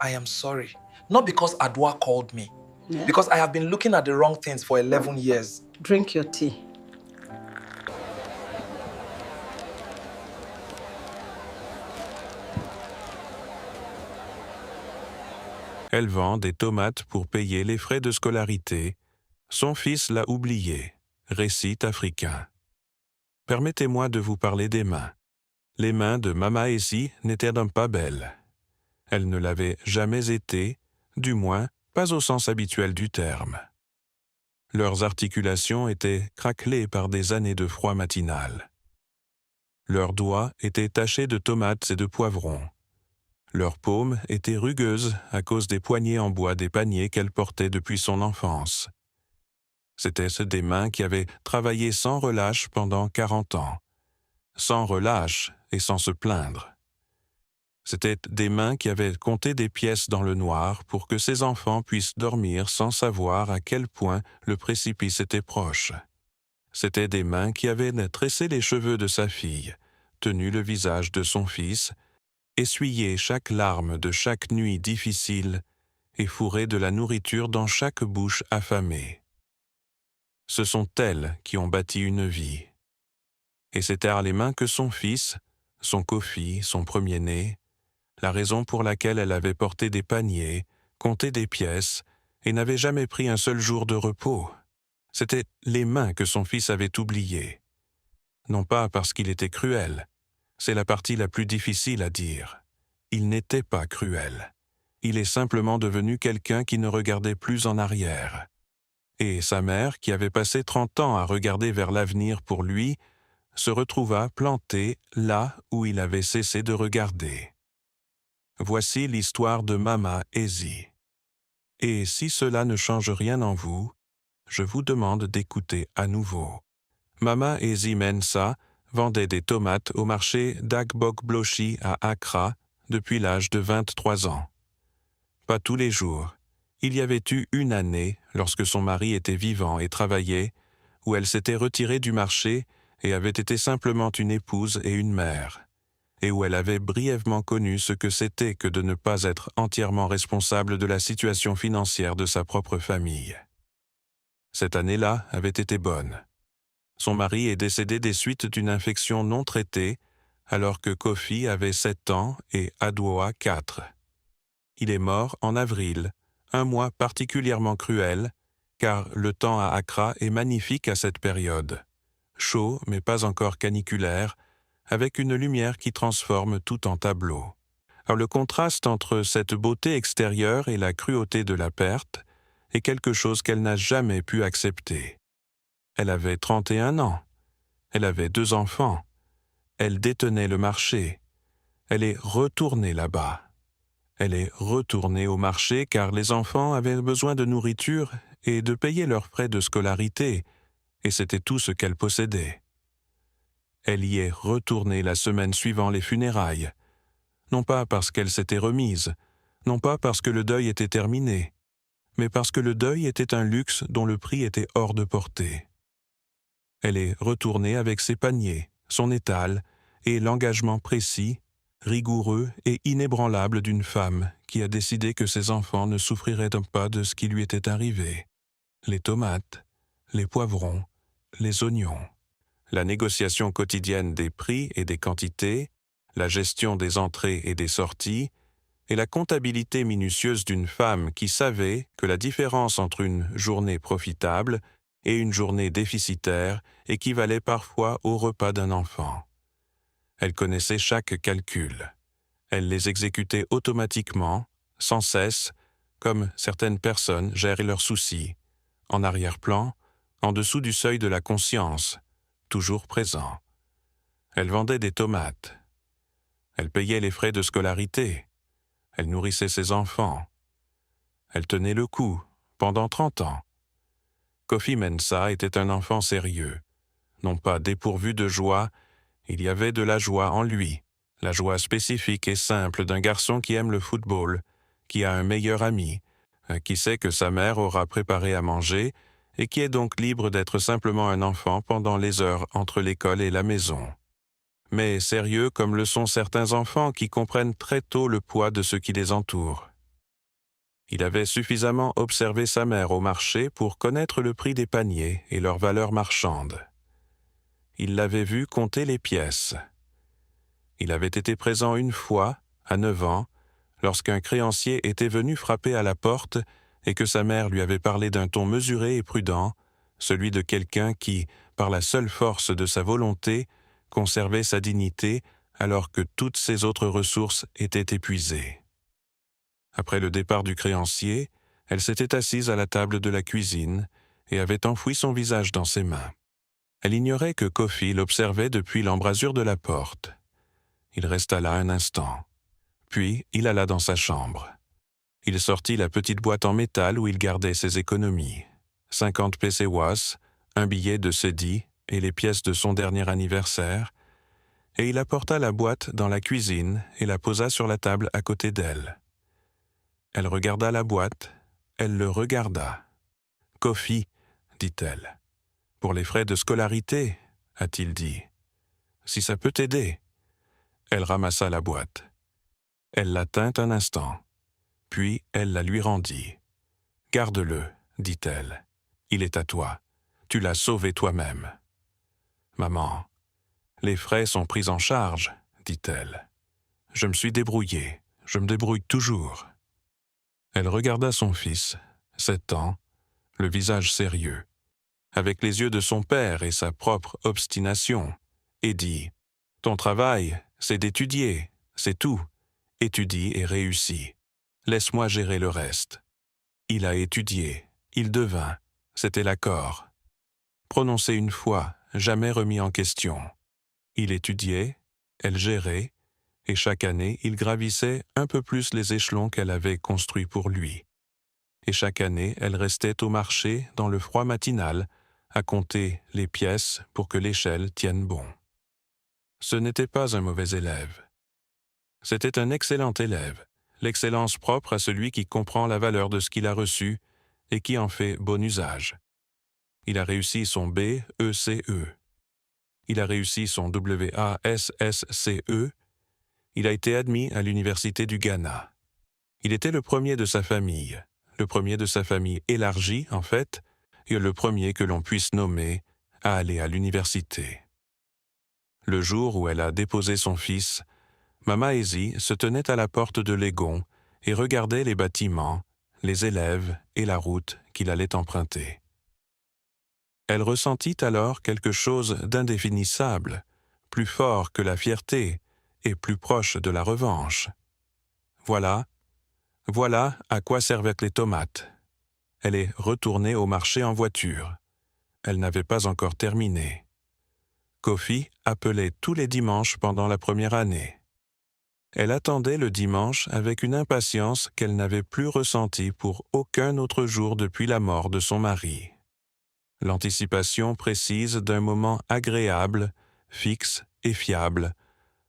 I am sorry. Not because Adwa called me. Yeah? Because I have been looking at the wrong things for 11 years. Drink your tea. Elle vend des tomates pour payer les frais de scolarité. Son fils l'a oublié. Récit africain. Permettez-moi de vous parler des mains. Les mains de Mama Ezi n'étaient donc pas belles. Elles ne l'avaient jamais été, du moins pas au sens habituel du terme. Leurs articulations étaient craquelées par des années de froid matinal. Leurs doigts étaient tachés de tomates et de poivrons. Leurs paumes étaient rugueuses à cause des poignées en bois des paniers qu'elle portait depuis son enfance. C'étaient des mains qui avaient travaillé sans relâche pendant 40 ans. Sans relâche et sans se plaindre. C'étaient des mains qui avaient compté des pièces dans le noir pour que ses enfants puissent dormir sans savoir à quel point le précipice était proche. C'étaient des mains qui avaient tressé les cheveux de sa fille, tenu le visage de son fils, essuyé chaque larme de chaque nuit difficile et fourré de la nourriture dans chaque bouche affamée. Ce sont elles qui ont bâti une vie. Et c'était les mains que son fils, son Kofi, son premier-né, la raison pour laquelle elle avait porté des paniers, compté des pièces, et n'avait jamais pris un seul jour de repos. C'étaient les mains que son fils avait oubliées. Non pas parce qu'il était cruel, c'est la partie la plus difficile à dire. Il n'était pas cruel. Il est simplement devenu quelqu'un qui ne regardait plus en arrière. Et sa mère, qui avait passé 30 ans à regarder vers l'avenir pour lui, se retrouva plantée là où il avait cessé de regarder. Voici l'histoire de Mama Ezi. Et si cela ne change rien en vous, je vous demande d'écouter à nouveau. Mama Ezi Mensa vendait des tomates au marché d'Agbok-Blochi à Accra depuis l'âge de 23 ans. Pas tous les jours. Il y avait eu une année, lorsque son mari était vivant et travaillait, où elle s'était retirée du marché et avait été simplement une épouse et une mère, et où elle avait brièvement connu ce que c'était que de ne pas être entièrement responsable de la situation financière de sa propre famille. Cette année-là avait été bonne. Son mari est décédé des suites d'une infection non traitée, alors que Kofi avait 7 ans et Adwoa 4. Il est mort en avril, un mois particulièrement cruel, car le temps à Accra est magnifique à cette période. Chaud, mais pas encore caniculaire, avec une lumière qui transforme tout en tableau. Alors le contraste entre cette beauté extérieure et la cruauté de la perte est quelque chose qu'elle n'a jamais pu accepter. Elle avait 31 ans. Elle avait 2 enfants. Elle détenait le marché. Elle est retournée là-bas. Elle est retournée au marché car les enfants avaient besoin de nourriture et de payer leurs frais de scolarité, et c'était tout ce qu'elle possédait. Elle y est retournée la semaine suivant les funérailles, non pas parce qu'elle s'était remise, non pas parce que le deuil était terminé, mais parce que le deuil était un luxe dont le prix était hors de portée. Elle est retournée avec ses paniers, son étal et l'engagement précis, rigoureux et inébranlable d'une femme qui a décidé que ses enfants ne souffriraient pas de ce qui lui était arrivé. Les tomates, les poivrons, les oignons. La négociation quotidienne des prix et des quantités, la gestion des entrées et des sorties, et la comptabilité minutieuse d'une femme qui savait que la différence entre une journée profitable et une journée déficitaire équivalait parfois au repas d'un enfant. Elle connaissait chaque calcul. Elle les exécutait automatiquement, sans cesse, comme certaines personnes gèrent leurs soucis, en arrière-plan, en dessous du seuil de la conscience, toujours présent. Elle vendait des tomates. Elle payait les frais de scolarité. Elle nourrissait ses enfants. Elle tenait le coup, pendant 30 ans. Kofi Mensa était un enfant sérieux. Non pas dépourvu de joie, il y avait de la joie en lui, la joie spécifique et simple d'un garçon qui aime le football, qui a un meilleur ami, qui sait que sa mère aura préparé à manger et qui est donc libre d'être simplement un enfant pendant les heures entre l'école et la maison. mais sérieux comme le sont certains enfants qui comprennent très tôt le poids de ce qui les entoure. Il avait suffisamment observé sa mère au marché pour connaître le prix des paniers et leur valeur marchande. Il l'avait vue compter les pièces. Il avait été présent une fois, à 9 ans, lorsqu'un créancier était venu frapper à la porte et que sa mère lui avait parlé d'un ton mesuré et prudent, celui de quelqu'un qui, par la seule force de sa volonté, conservait sa dignité alors que toutes ses autres ressources étaient épuisées. Après le départ du créancier, elle s'était assise à la table de la cuisine et avait enfoui son visage dans ses mains. Elle ignorait que Kofi l'observait depuis l'embrasure de la porte. Il resta là un instant. Puis, il alla dans sa chambre. Il sortit la petite boîte en métal où il gardait ses économies. 50 pesewas, un billet de cedi et les pièces de son dernier anniversaire, et il apporta la boîte dans la cuisine et la posa sur la table à côté d'elle. Elle regarda la boîte, elle le regarda. « Kofi, dit-elle. « Pour les frais de scolarité, a-t-il dit. Si ça peut t'aider. » Elle ramassa la boîte. Elle la tint un instant, puis elle la lui rendit. « Garde-le, dit-elle. Il est à toi. Tu l'as sauvé toi-même. »« Maman, les frais sont pris en charge, dit-elle. Je me suis débrouillée, je me débrouille toujours. » Elle regarda son fils, 7 ans, le visage sérieux, avec les yeux de son père et sa propre obstination, et dit « Ton travail, c'est d'étudier, c'est tout. Étudie et réussis. Laisse-moi gérer le reste. » Il a étudié, il devint, c'était l'accord. Prononcé une fois, jamais remis en question. Il étudiait, elle gérait, et chaque année, il gravissait un peu plus les échelons qu'elle avait construits pour lui. Et chaque année, elle restait au marché, dans le froid matinal, à compter les pièces pour que l'échelle tienne bon. Ce n'était pas un mauvais élève. C'était un excellent élève, l'excellence propre à celui qui comprend la valeur de ce qu'il a reçu et qui en fait bon usage. Il a réussi son BECE. Il a réussi son WASSCE. Il a été admis à l'Université du Ghana. Il était le premier de sa famille élargie, en fait, et le premier que l'on puisse nommer à aller à l'université. Le jour où elle a déposé son fils, Mama Ezi se tenait à la porte de Legon et regardait les bâtiments, les élèves et la route qu'il allait emprunter. Elle ressentit alors quelque chose d'indéfinissable, plus fort que la fierté et plus proche de la revanche. Voilà à quoi servaient les tomates. Elle est retournée au marché en voiture. Elle n'avait pas encore terminé. Kofi appelait tous les dimanches pendant la première année. Elle attendait le dimanche avec une impatience qu'elle n'avait plus ressentie pour aucun autre jour depuis la mort de son mari. L'anticipation précise d'un moment agréable, fixe et fiable,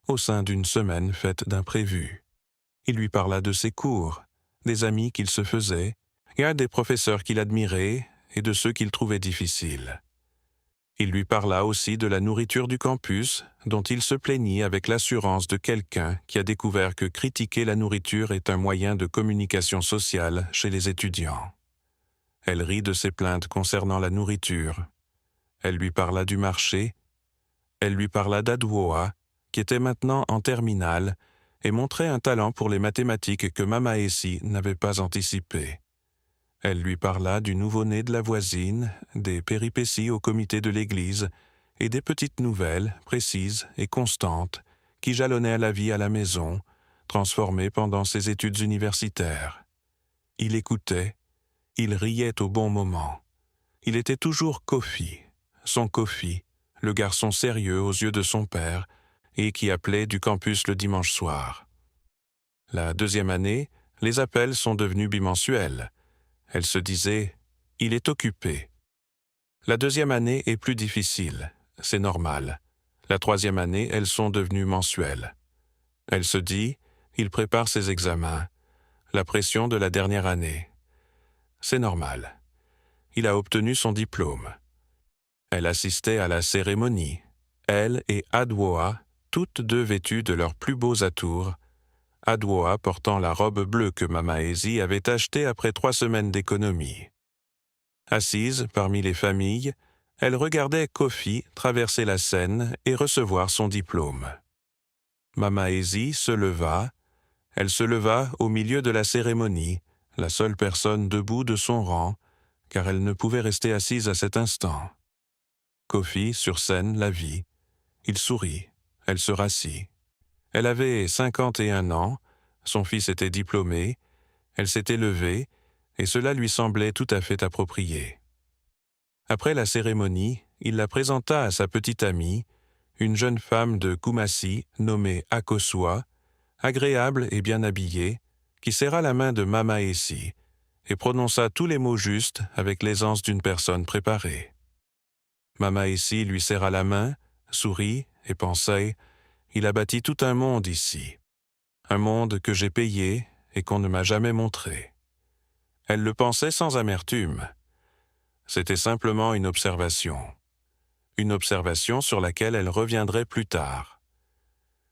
au sein d'une semaine faite d'imprévus. Il lui parla de ses cours, des amis qu'il se faisait, et des professeurs qu'il admirait et de ceux qu'il trouvait difficiles. Il lui parla aussi de la nourriture du campus, dont il se plaignit avec l'assurance de quelqu'un qui a découvert que critiquer la nourriture est un moyen de communication sociale chez les étudiants. Elle rit de ses plaintes concernant la nourriture. Elle lui parla du marché. Elle lui parla d'Adwoa, qui était maintenant en terminale, et montrait un talent pour les mathématiques que Mama Ezi n'avait pas anticipé. Elle lui parla du nouveau-né de la voisine, des péripéties au comité de l'église et des petites nouvelles, précises et constantes, qui jalonnaient la vie à la maison, transformée pendant ses études universitaires. Il écoutait, il riait au bon moment. Il était toujours Kofi, son Kofi, le garçon sérieux aux yeux de son père et qui appelait du campus le dimanche soir. La deuxième année, les appels sont devenus bimensuels. Elle se disait « il est occupé ». La deuxième année est plus difficile, c'est normal. La troisième année, elles sont devenues mensuelles. Elle se dit « il prépare ses examens ». La pression de la dernière année. C'est normal. Il a obtenu son diplôme. Elle assistait à la cérémonie, elle et Adwoa, toutes deux vêtues de leurs plus beaux atours, Adwoa portant la robe bleue que Mama Ezi avait achetée après 3 semaines d'économie. Assise parmi les familles, elle regardait Kofi traverser la scène et recevoir son diplôme. Mama Ezi se leva. Elle se leva au milieu de la cérémonie, la seule personne debout de son rang, car elle ne pouvait rester assise à cet instant. Kofi, sur scène, la vit. Il sourit. Elle se rassit. Elle avait 51 ans, son fils était diplômé, elle s'était levée, et cela lui semblait tout à fait approprié. Après la cérémonie, il la présenta à sa petite amie, une jeune femme de Kumasi nommée Akosua, agréable et bien habillée, qui serra la main de Mama Ezi et prononça tous les mots justes avec l'aisance d'une personne préparée. Mama Ezi lui serra la main, sourit et pensait « Il a bâti tout un monde ici, un monde que j'ai payé et qu'on ne m'a jamais montré. » Elle le pensait sans amertume. C'était simplement une observation sur laquelle elle reviendrait plus tard.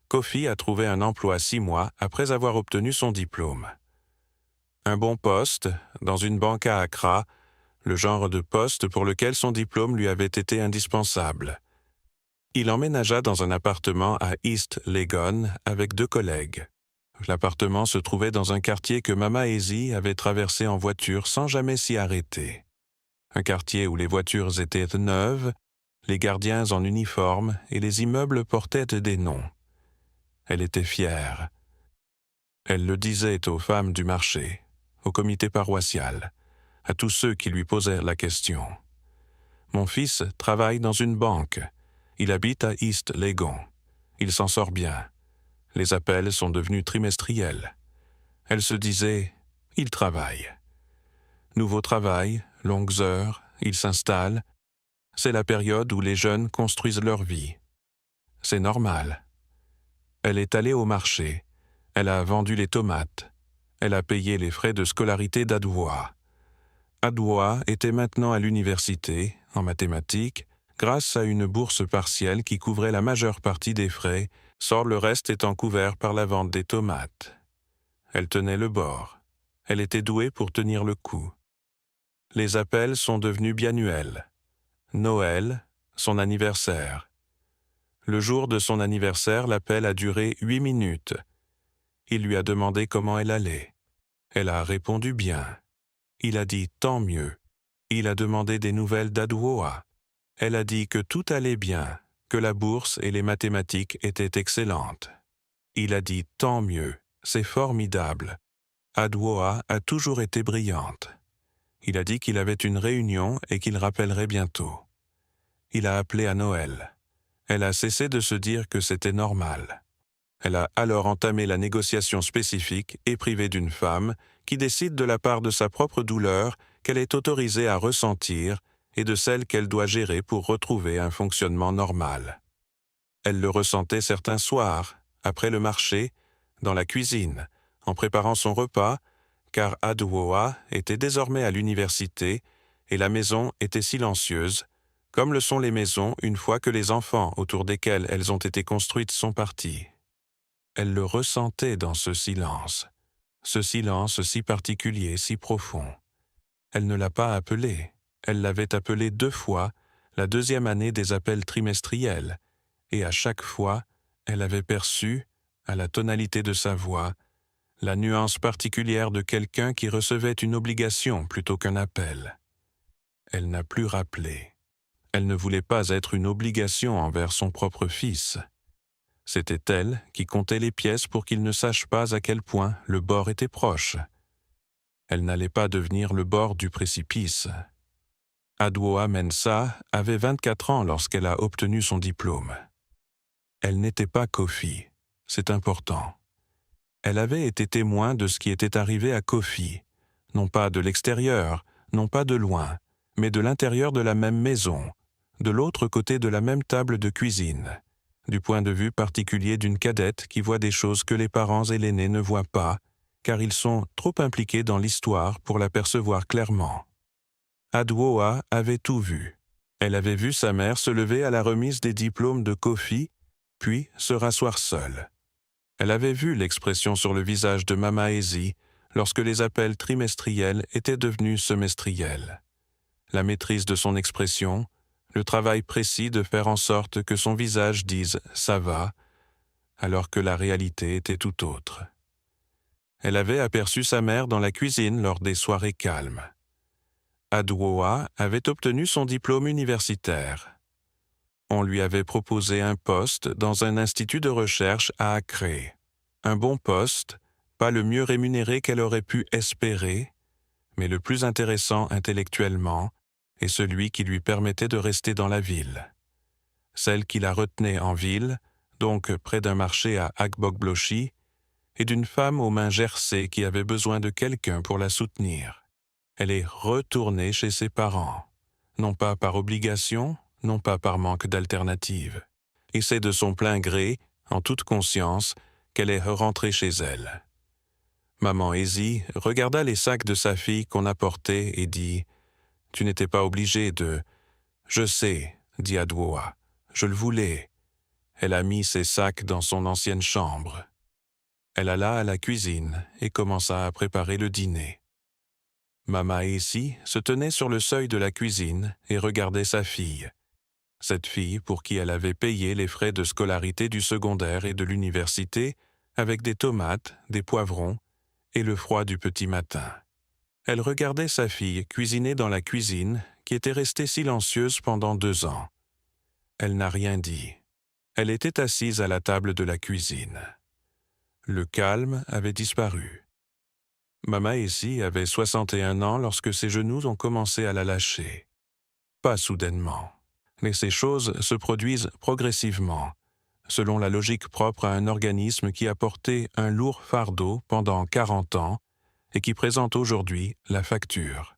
Kofi a trouvé un emploi 6 mois après avoir obtenu son diplôme. Un bon poste, dans une banque à Accra, le genre de poste pour lequel son diplôme lui avait été indispensable. Il emménagea dans un appartement à East Legon avec 2 collègues. L'appartement se trouvait dans un quartier que Mama Ezi avait traversé en voiture sans jamais s'y arrêter. Un quartier où les voitures étaient neuves, les gardiens en uniforme et les immeubles portaient des noms. Elle était fière. Elle le disait aux femmes du marché, au comité paroissial, à tous ceux qui lui posèrent la question. « Mon fils travaille dans une banque. Il habite à East Legon. Il s'en sort bien. Les appels sont devenus trimestriels. » Elle se disait « Il travaille. » Nouveau travail, longues heures, il s'installe. C'est la période où les jeunes construisent leur vie. C'est normal. Elle est allée au marché. Elle a vendu les tomates. Elle a payé les frais de scolarité d'Adwoa. Adwoa était maintenant à l'université, en mathématiques, grâce à une bourse partielle qui couvrait la majeure partie des frais, sans le reste étant couvert par la vente des tomates. Elle tenait le bord. Elle était douée pour tenir le coup. Les appels sont devenus biannuels. Noël, son anniversaire. Le jour de son anniversaire, l'appel a duré 8 minutes. Il lui a demandé comment elle allait. Elle a répondu bien. Il a dit « tant mieux ». Il a demandé des nouvelles d'Adwoa. Elle a dit que tout allait bien, que la bourse et les mathématiques étaient excellentes. Il a dit « tant mieux, c'est formidable ». Adwoa a toujours été brillante. Il a dit qu'il avait une réunion et qu'il rappellerait bientôt. Il a appelé à Noël. Elle a cessé de se dire que c'était normal. Elle a alors entamé la négociation spécifique et privée d'une femme qui décide de la part de sa propre douleur qu'elle est autorisée à ressentir et de celle qu'elle doit gérer pour retrouver un fonctionnement normal. Elle le ressentait certains soirs, après le marché, dans la cuisine, en préparant son repas, car Adwoa était désormais à l'université et la maison était silencieuse, comme le sont les maisons une fois que les enfants autour desquels elles ont été construites sont partis. Elle le ressentait dans ce silence si particulier, si profond. Elle ne l'a pas appelé. Elle l'avait appelé 2 fois, la 2e année des appels trimestriels, et à chaque fois, elle avait perçu, à la tonalité de sa voix, la nuance particulière de quelqu'un qui recevait une obligation plutôt qu'un appel. Elle n'a plus rappelé. Elle ne voulait pas être une obligation envers son propre fils. C'était elle qui comptait les pièces pour qu'il ne sache pas à quel point le bord était proche. Elle n'allait pas devenir le bord du précipice. Adwoa Mensah avait 24 ans lorsqu'elle a obtenu son diplôme. Elle n'était pas Kofi, c'est important. Elle avait été témoin de ce qui était arrivé à Kofi, non pas de l'extérieur, non pas de loin, mais de l'intérieur de la même maison, de l'autre côté de la même table de cuisine, du point de vue particulier d'une cadette qui voit des choses que les parents et l'aîné ne voient pas, car ils sont trop impliqués dans l'histoire pour l'apercevoir clairement. Adwoa avait tout vu. Elle avait vu sa mère se lever à la remise des diplômes de Kofi puis se rasseoir seule. Elle avait vu l'expression sur le visage de Mama Ezi lorsque les appels trimestriels étaient devenus semestriels. La maîtrise de son expression, le travail précis de faire en sorte que son visage dise « ça va », alors que la réalité était tout autre. Elle avait aperçu sa mère dans la cuisine lors des soirées calmes. Adwoa avait obtenu son diplôme universitaire. On lui avait proposé un poste dans un institut de recherche à Accré. Un bon poste, pas le mieux rémunéré qu'elle aurait pu espérer, mais le plus intéressant intellectuellement et celui qui lui permettait de rester dans la ville. Celle qui la retenait en ville, donc près d'un marché à Akbokblochi, et d'une femme aux mains gercées qui avait besoin de quelqu'un pour la soutenir. Elle est retournée chez ses parents, non pas par obligation, non pas par manque d'alternative. Et c'est de son plein gré, en toute conscience, qu'elle est rentrée chez elle. Maman Ezi regarda les sacs de sa fille qu'on apportait et dit « Tu n'étais pas obligé de… »« Je sais, » dit Adwoa, « je le voulais. » Elle a mis ses sacs dans son ancienne chambre. Elle alla à la cuisine et commença à préparer le dîner. Mama Ezi se tenait sur le seuil de la cuisine et regardait sa fille. Cette fille pour qui elle avait payé les frais de scolarité du secondaire et de l'université avec des tomates, des poivrons et le froid du petit matin. Elle regardait sa fille cuisiner dans la cuisine qui était restée silencieuse pendant 2 ans. Elle n'a rien dit. Elle était assise à la table de la cuisine. Le calme avait disparu. Mama Ezi avait 61 ans lorsque ses genoux ont commencé à la lâcher. Pas soudainement, mais ces choses se produisent progressivement, selon la logique propre à un organisme qui a porté un lourd fardeau pendant 40 ans et qui présente aujourd'hui la facture.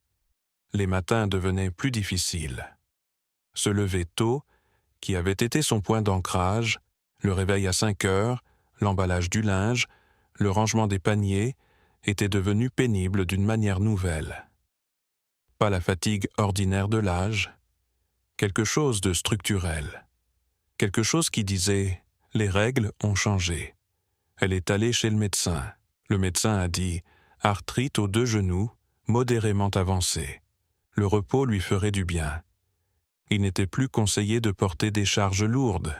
Les matins devenaient plus difficiles. Se lever tôt, qui avait été son point d'ancrage, le réveil à 5 heures, l'emballage du linge, le rangement des paniers, était devenu pénible d'une manière nouvelle. Pas la fatigue ordinaire de l'âge, quelque chose de structurel, quelque chose qui disait « les règles ont changé ». Elle est allée chez le médecin. Le médecin a dit « arthrite aux 2 genoux, modérément avancée. Le repos lui ferait du bien. » Il n'était plus conseillé de porter des charges lourdes.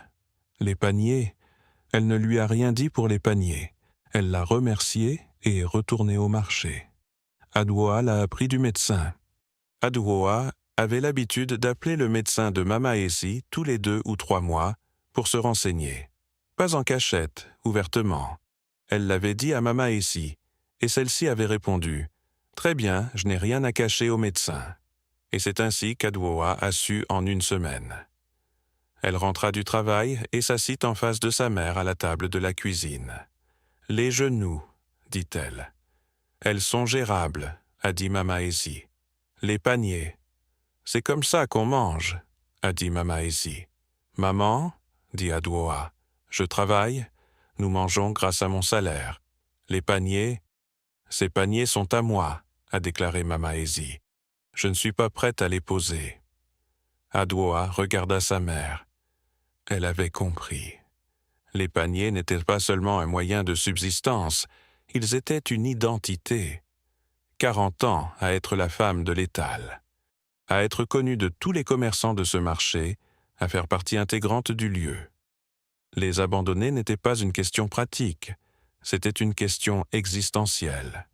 Les paniers, elle ne lui a rien dit pour les paniers. Elle l'a remercié et est retournée au marché. Adwoa l'a appris du médecin. Adwoa avait l'habitude d'appeler le médecin de Mama Ezi tous les 2 ou 3 mois pour se renseigner. Pas en cachette, ouvertement. Elle l'avait dit à Mama Ezi, et celle-ci avait répondu « Très bien, je n'ai rien à cacher au médecin. » Et c'est ainsi qu'Adwoa a su en 1 semaine. Elle rentra du travail et s'assit en face de sa mère à la table de la cuisine. « Les genoux, » dit-elle. « Elles sont gérables, » a dit Mama Ezi. « Les paniers. »« C'est comme ça qu'on mange, » a dit Mama Ezi. « Maman, » dit Adwoa, « je travaille, nous mangeons grâce à mon salaire. Les paniers, ces paniers sont à moi, » a déclaré Mama Ezi. « Je ne suis pas prête à les poser. » Adwoa regarda sa mère. Elle avait compris. Les paniers n'étaient pas seulement un moyen de subsistance, ils étaient une identité. 40 ans à être la femme de l'étal, à être connue de tous les commerçants de ce marché, à faire partie intégrante du lieu. Les abandonner n'était pas une question pratique, c'était une question existentielle.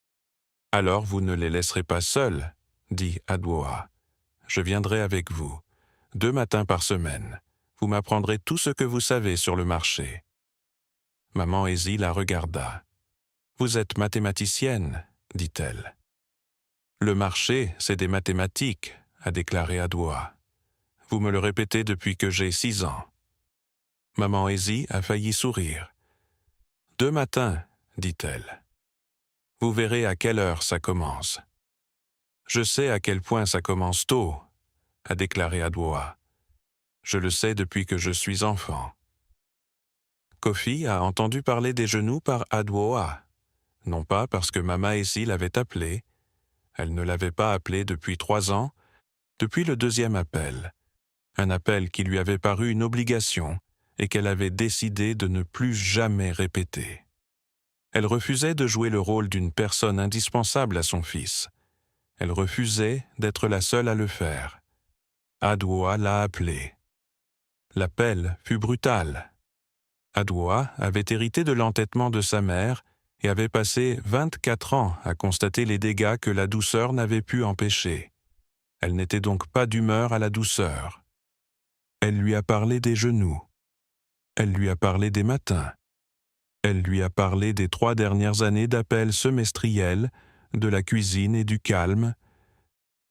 « Alors vous ne les laisserez pas seuls, » dit Adwoa. « Je viendrai avec vous, 2 matins par semaine. Vous m'apprendrez tout ce que vous savez sur le marché. » Maman Ezi la regarda. « Vous êtes mathématicienne, » dit-elle. « Le marché, c'est des mathématiques, » a déclaré Adwoa. « Vous me le répétez depuis que j'ai 6 ans. » Maman Ezi a failli sourire. « 2 matins, » dit-elle. « Vous verrez à quelle heure ça commence. »« Je sais à quel point ça commence tôt, » a déclaré Adwoa. « Je le sais depuis que je suis enfant. » Kofi a entendu parler des genoux par Adwoa, non pas parce que Mama Ezi l'avait appelé. Elle ne l'avait pas appelé depuis 3 ans, depuis le 2e appel, un appel qui lui avait paru une obligation et qu'elle avait décidé de ne plus jamais répéter. Elle refusait de jouer le rôle d'une personne indispensable à son fils. Elle refusait d'être la seule à le faire. Adwoa l'a appelée. L'appel fut brutal. Adwoa avait hérité de l'entêtement de sa mère et avait passé 24 ans à constater les dégâts que la douceur n'avait pu empêcher. Elle n'était donc pas d'humeur à la douceur. Elle lui a parlé des genoux. Elle lui a parlé des matins. Elle lui a parlé des 3 dernières années d'appels semestriels, de la cuisine et du calme.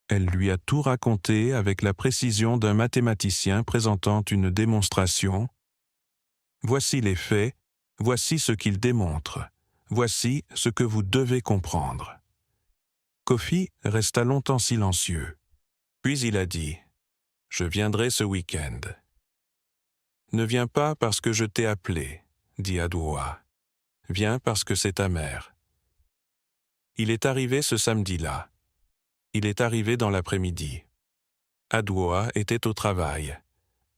Elle lui a tout raconté avec la précision d'un mathématicien présentant une démonstration. Voici les faits, voici ce qu'ils démontrent, voici ce que vous devez comprendre. Kofi resta longtemps silencieux. Puis il a dit « Je viendrai ce week-end. » « Ne viens pas parce que je t'ai appelé, » dit Adwoa. « Viens parce que c'est ta mère. » Il est arrivé ce samedi-là. Il est arrivé dans l'après-midi. Adwoa était au travail.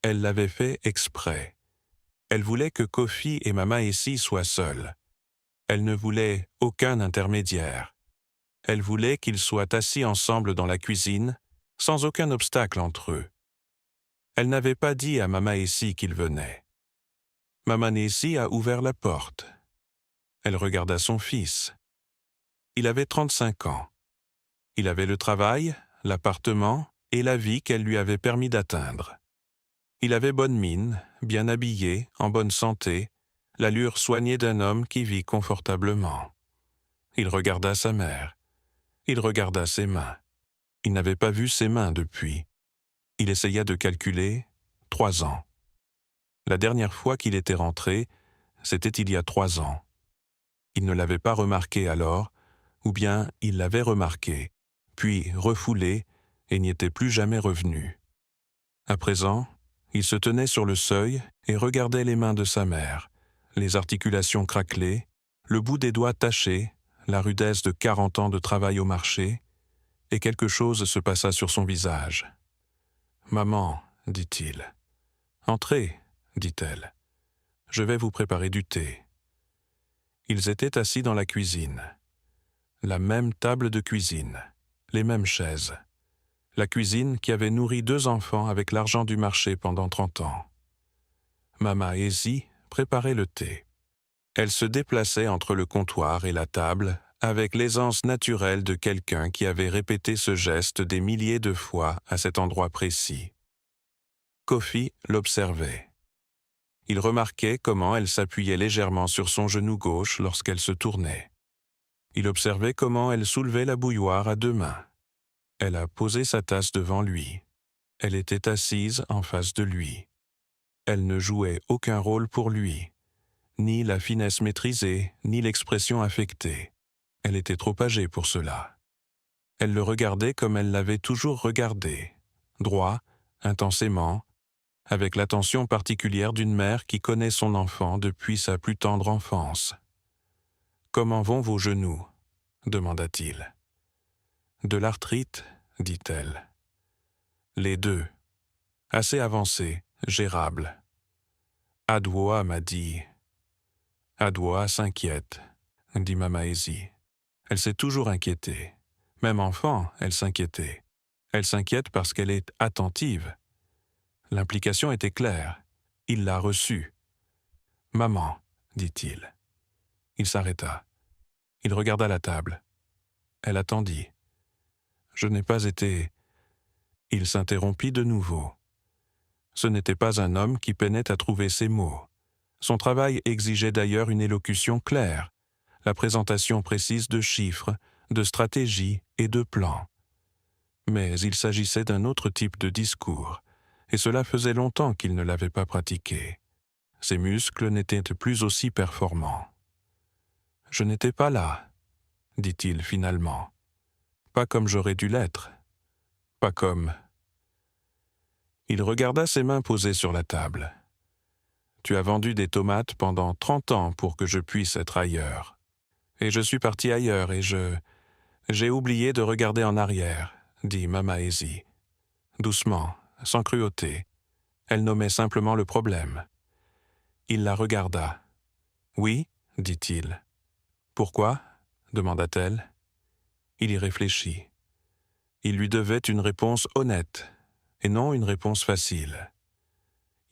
Elle l'avait fait exprès. Elle voulait que Kofi et Mama Essie soient seuls. Elle ne voulait aucun intermédiaire. Elle voulait qu'ils soient assis ensemble dans la cuisine, sans aucun obstacle entre eux. Elle n'avait pas dit à Mama Essie qu'il venait. Mama Essie a ouvert la porte. Elle regarda son fils. Il avait 35 ans. Il avait le travail, l'appartement et la vie qu'elle lui avait permis d'atteindre. Il avait bonne mine, bien habillé, en bonne santé, l'allure soignée d'un homme qui vit confortablement. Il regarda sa mère. Il regarda ses mains. Il n'avait pas vu ses mains depuis. Il essaya de calculer 3 ans. La dernière fois qu'il était rentré, c'était il y a 3 ans. Il ne l'avait pas remarqué alors, ou bien il l'avait remarqué, puis refoulé et n'y était plus jamais revenu. À présent, il se tenait sur le seuil et regardait les mains de sa mère, les articulations craquelées, le bout des doigts taché, la rudesse de 40 ans de travail au marché, et quelque chose se passa sur son visage. « Maman, dit-il. »« Entrez, dit-elle. Je vais vous préparer du thé. » Ils étaient assis dans la cuisine. La même table de cuisine, les mêmes chaises. La cuisine qui avait nourri 2 enfants avec l'argent du marché pendant 30 ans. Mama Essie préparait le thé. Elle se déplaçait entre le comptoir et la table avec l'aisance naturelle de quelqu'un qui avait répété ce geste des milliers de fois à cet endroit précis. Kofi l'observait. Il remarquait comment elle s'appuyait légèrement sur son genou gauche lorsqu'elle se tournait. Il observait comment elle soulevait la bouilloire à 2 mains. Elle a posé sa tasse devant lui. Elle était assise en face de lui. Elle ne jouait aucun rôle pour lui, ni la finesse maîtrisée, ni l'expression affectée. Elle était trop âgée pour cela. Elle le regardait comme elle l'avait toujours regardé, droit, intensément, avec l'attention particulière d'une mère qui connaît son enfant depuis sa plus tendre enfance. « Comment vont vos genoux ?» demanda-t-il. « De l'arthrite, dit-elle. »« Les 2. Assez avancé, gérable. » Adwoa m'a dit. Adwoa s'inquiète, dit Mama Essie. Elle s'est toujours inquiétée. Même enfant, elle s'inquiétait. Elle s'inquiète parce qu'elle est attentive. L'implication était claire. Il l'a reçue. « Maman, dit-il. » Il s'arrêta. Il regarda la table. Elle attendit. « Je n'ai pas été... » Il s'interrompit de nouveau. Ce n'était pas un homme qui peinait à trouver ses mots. Son travail exigeait d'ailleurs une élocution claire, la présentation précise de chiffres, de stratégies et de plans. Mais il s'agissait d'un autre type de discours, et cela faisait longtemps qu'il ne l'avait pas pratiqué. Ses muscles n'étaient plus aussi performants. « Je n'étais pas là, » dit-il finalement. « Pas comme j'aurais dû l'être. Pas comme... » Il regarda ses mains posées sur la table. « Tu as vendu des tomates pendant 30 ans pour que je puisse être ailleurs. Et je suis parti ailleurs et j'ai oublié de regarder en arrière, » dit Mama Essie. Doucement, sans cruauté. Elle nommait simplement le problème. Il la regarda. « Oui, dit-il. »« Pourquoi ?» demanda-t-elle. Il y réfléchit. Il lui devait une réponse honnête, et non une réponse facile.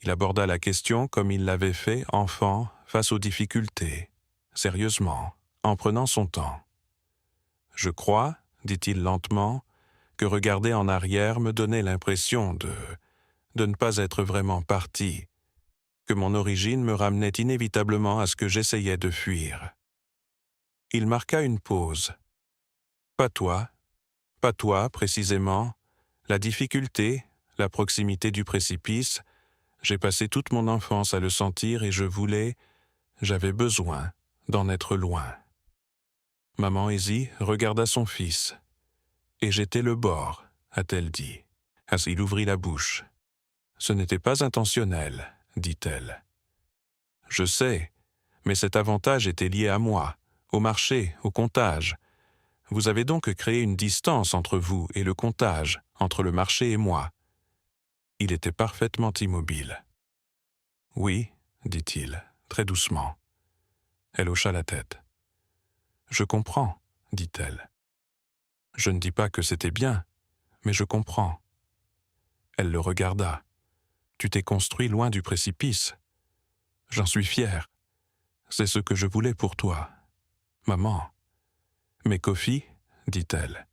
Il aborda la question comme il l'avait fait, enfant, face aux difficultés, sérieusement, en prenant son temps. « Je crois, dit-il lentement, que regarder en arrière me donnait l'impression de ne pas être vraiment parti, que mon origine me ramenait inévitablement à ce que j'essayais de fuir. » Il marqua une pause. « Pas toi, précisément, la difficulté, la proximité du précipice, j'ai passé toute mon enfance à le sentir et j'avais besoin d'en être loin. » Maman Easy regarda son fils. « Et j'étais le bord, a-t-elle dit. Il ouvrit la bouche. « Ce n'était pas intentionnel, dit-elle. Je sais, mais cet avantage était lié à moi, au marché, au comptage. Vous avez donc créé une distance entre vous et le comptage, entre le marché et moi. » Il était parfaitement immobile. « Oui, dit-il, très doucement. » Elle hocha la tête. « Je comprends, dit-elle. Je ne dis pas que c'était bien, mais je comprends. » Elle le regarda. « Tu t'es construit loin du précipice. J'en suis fier. C'est ce que je voulais pour toi. Maman. » « Mais Kofi, dit-elle,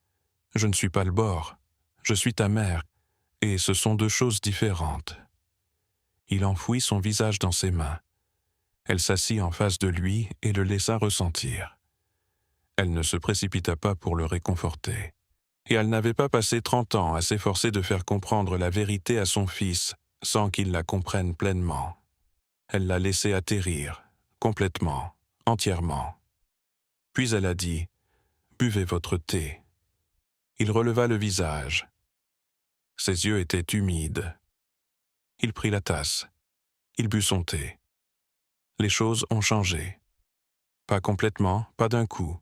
je ne suis pas le bord. Je suis ta mère, et ce sont deux choses différentes. » Il enfouit son visage dans ses mains. Elle s'assit en face de lui et le laissa ressentir. Elle ne se précipita pas pour le réconforter. Et elle n'avait pas passé 30 ans à s'efforcer de faire comprendre la vérité à son fils sans qu'il la comprenne pleinement. Elle l'a laissé atterrir, complètement, entièrement. Puis elle a dit « Buvez votre thé ». Il releva le visage. Ses yeux étaient humides. Il prit la tasse. Il but son thé. Les choses ont changé. Pas complètement, pas d'un coup.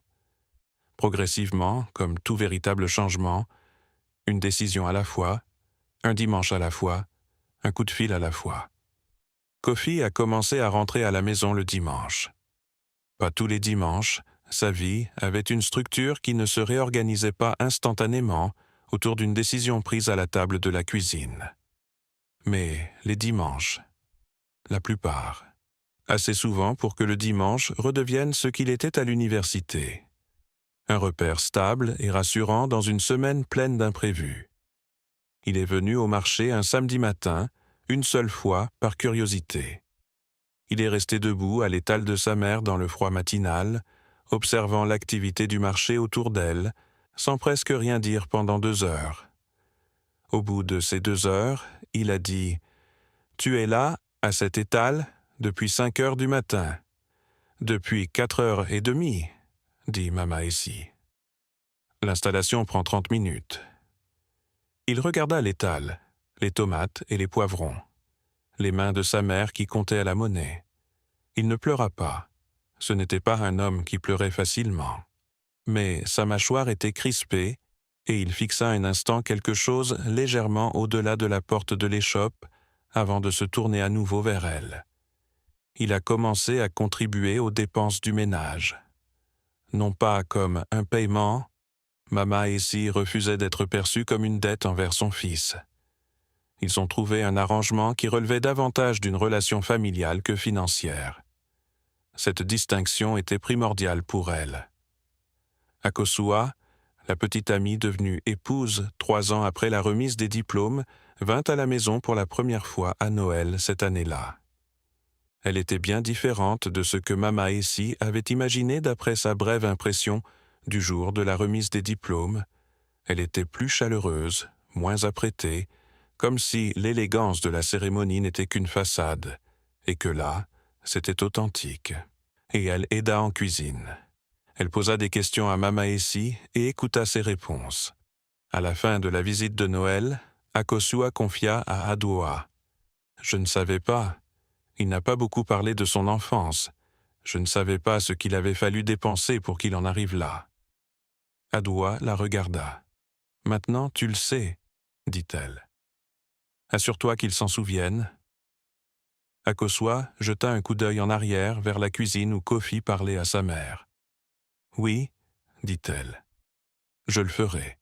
Progressivement, comme tout véritable changement, une décision à la fois, un dimanche à la fois, un coup de fil à la fois. Kofi a commencé à rentrer à la maison le dimanche. Pas tous les dimanches, sa vie avait une structure qui ne se réorganisait pas instantanément autour d'une décision prise à la table de la cuisine. Mais les dimanches, la plupart, assez souvent pour que le dimanche redevienne ce qu'il était à l'université. Un repère stable et rassurant dans une semaine pleine d'imprévus. Il est venu au marché un samedi matin, une seule fois, par curiosité. Il est resté debout à l'étal de sa mère dans le froid matinal, observant l'activité du marché autour d'elle, sans presque rien dire pendant 2 heures. Au bout de ces 2 heures, il a dit « Tu es là, à cet étal, depuis 5 heures du matin. »« Depuis 4h30, dit Mama Essie. L'installation prend 30 minutes. » Il regarda l'étal, les tomates et les poivrons, les mains de sa mère qui comptaient à la monnaie. Il ne pleura pas. Ce n'était pas un homme qui pleurait facilement. Mais sa mâchoire était crispée, et il fixa un instant quelque chose légèrement au-delà de la porte de l'échoppe avant de se tourner à nouveau vers elle. Il a commencé à contribuer aux dépenses du ménage. Non pas comme un paiement, Mama Essie refusait d'être perçue comme une dette envers son fils. Ils ont trouvé un arrangement qui relevait davantage d'une relation familiale que financière. Cette distinction était primordiale pour elle. Akosua, la petite amie devenue épouse 3 ans après la remise des diplômes, vint à la maison pour la première fois à Noël cette année-là. Elle était bien différente de ce que Mama Essie avait imaginé d'après sa brève impression du jour de la remise des diplômes. Elle était plus chaleureuse, moins apprêtée, comme si l'élégance de la cérémonie n'était qu'une façade, et que là, c'était authentique. Et elle aida en cuisine. Elle posa des questions à Mama Essie et écouta ses réponses. À la fin de la visite de Noël, Akosua confia à Adoa. « Je ne savais pas. Il n'a pas beaucoup parlé de son enfance. Je ne savais pas ce qu'il avait fallu dépenser pour qu'il en arrive là. » Adoa la regarda. « Maintenant, tu le sais, dit-elle. Assure-toi qu'il s'en souvienne. » Akosua jeta un coup d'œil en arrière vers la cuisine où Kofi parlait à sa mère. « Oui, dit-elle. Je le ferai. »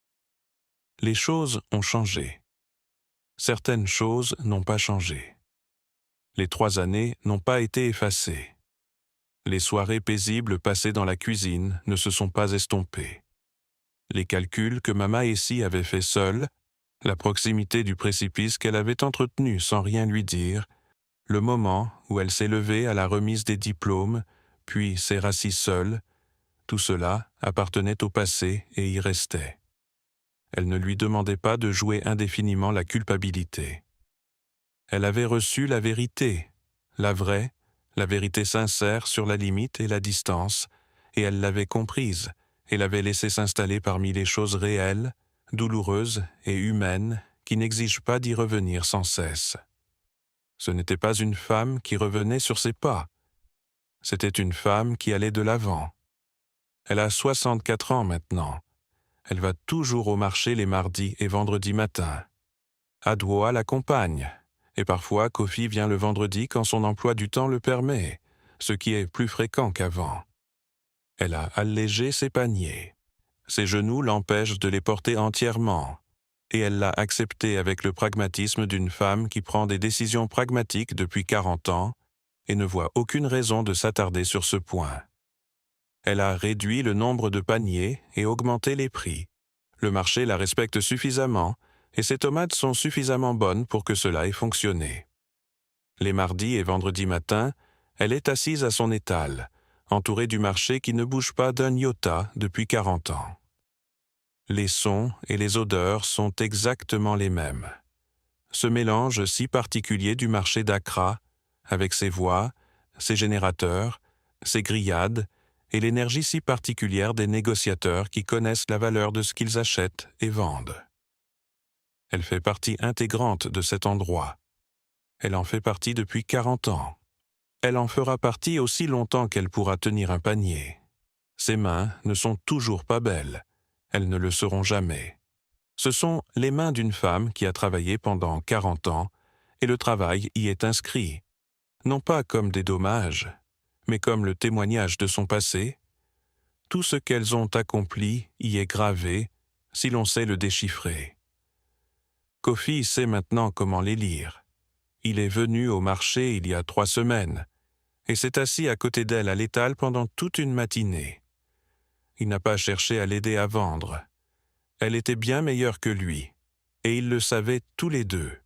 Les choses ont changé. Certaines choses n'ont pas changé. Les 3 années n'ont pas été effacées. Les soirées paisibles passées dans la cuisine ne se sont pas estompées. Les calculs que Mama Essie avait faits seule, la proximité du précipice qu'elle avait entretenu sans rien lui dire, le moment où elle s'est levée à la remise des diplômes, puis s'est rassise seule, tout cela appartenait au passé et y restait. Elle ne lui demandait pas de jouer indéfiniment la culpabilité. Elle avait reçu la vérité, la vraie, la vérité sincère sur la limite et la distance, et elle l'avait comprise et l'avait laissée s'installer parmi les choses réelles, douloureuses et humaines qui n'exigent pas d'y revenir sans cesse. Ce n'était pas une femme qui revenait sur ses pas. C'était une femme qui allait de l'avant. Elle a 64 ans maintenant. Elle va toujours au marché les mardis et vendredis matins. Adwoa l'accompagne, et parfois Kofi vient le vendredi quand son emploi du temps le permet, ce qui est plus fréquent qu'avant. Elle a allégé ses paniers. Ses genoux l'empêchent de les porter entièrement, et elle l'a accepté avec le pragmatisme d'une femme qui prend des décisions pragmatiques depuis 40 ans et ne voit aucune raison de s'attarder sur ce point. Elle a réduit le nombre de paniers et augmenté les prix. Le marché la respecte suffisamment et ses tomates sont suffisamment bonnes pour que cela ait fonctionné. Les mardis et vendredis matins, elle est assise à son étal, entourée du marché qui ne bouge pas d'un iota depuis 40 ans. Les sons et les odeurs sont exactement les mêmes. Ce mélange si particulier du marché d'Accra, avec ses voix, ses générateurs, ses grillades, et l'énergie si particulière des négociateurs qui connaissent la valeur de ce qu'ils achètent et vendent. Elle fait partie intégrante de cet endroit. Elle en fait partie depuis 40 ans. Elle en fera partie aussi longtemps qu'elle pourra tenir un panier. Ses mains ne sont toujours pas belles. Elles ne le seront jamais. Ce sont les mains d'une femme qui a travaillé pendant 40 ans et le travail y est inscrit, non pas comme des dommages, mais comme le témoignage de son passé. Tout ce qu'elles ont accompli y est gravé, si l'on sait le déchiffrer. Kofi sait maintenant comment les lire. Il est venu au marché il y a 3 semaines, et s'est assis à côté d'elle à l'étal pendant toute une matinée. Il n'a pas cherché à l'aider à vendre. Elle était bien meilleure que lui, et ils le savaient tous les deux.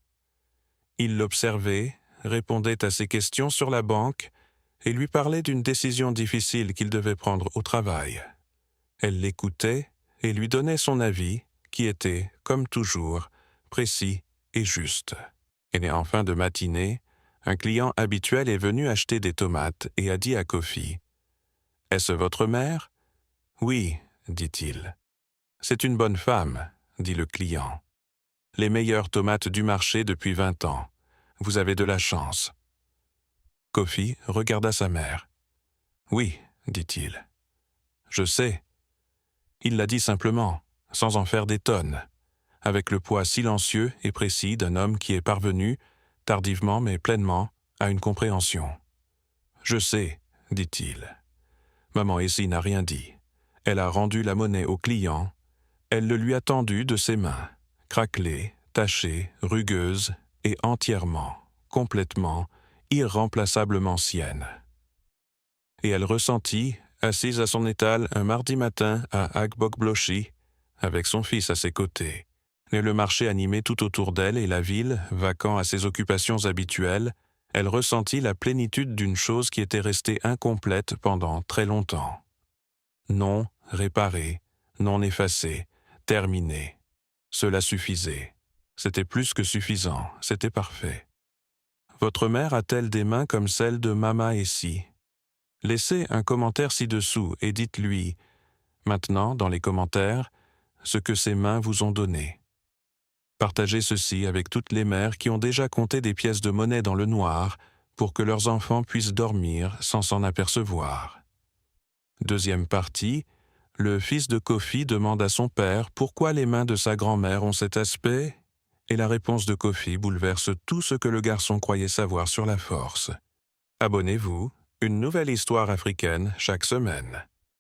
Il l'observait, répondait à ses questions sur la banque, et lui parlait d'une décision difficile qu'il devait prendre au travail. Elle l'écoutait et lui donnait son avis, qui était, comme toujours, précis et juste. Et en fin de matinée, un client habituel est venu acheter des tomates et a dit à Kofi : « Est-ce votre mère ? » ?»« Oui, dit-il. »« C'est une bonne femme, » dit le client. « Les meilleures tomates du marché depuis 20 ans. Vous avez de la chance. » Kofi regarda sa mère. « Oui, dit-il. Je sais. » Il l'a dit simplement, sans en faire des tonnes, avec le poids silencieux et précis d'un homme qui est parvenu, tardivement mais pleinement, à une compréhension. « Je sais, dit-il. » Maman Essie n'a rien dit. Elle a rendu la monnaie au client. Elle le lui a tendue de ses mains, craquelée, tachée, rugueuse et entièrement, complètement, irremplaçablement sienne. Et elle ressentit, assise à son étal un mardi matin à Agbokbloshi, avec son fils à ses côtés, et le marché animé tout autour d'elle et la ville, vacant à ses occupations habituelles, elle ressentit la plénitude d'une chose qui était restée incomplète pendant très longtemps. Non réparée, non effacée, terminée. Cela suffisait. C'était plus que suffisant, c'était parfait. Votre mère a-t-elle des mains comme celles de Mama Essie ? Laissez un commentaire ci-dessous et dites-lui, maintenant dans les commentaires, ce que ses mains vous ont donné. Partagez ceci avec toutes les mères qui ont déjà compté des pièces de monnaie dans le noir pour que leurs enfants puissent dormir sans s'en apercevoir. Deuxième partie, le fils de Kofi demande à son père pourquoi les mains de sa grand-mère ont cet aspect, Et la réponse de Kofi bouleverse tout ce que le garçon croyait savoir sur la force. Abonnez-vous, une nouvelle histoire africaine chaque semaine.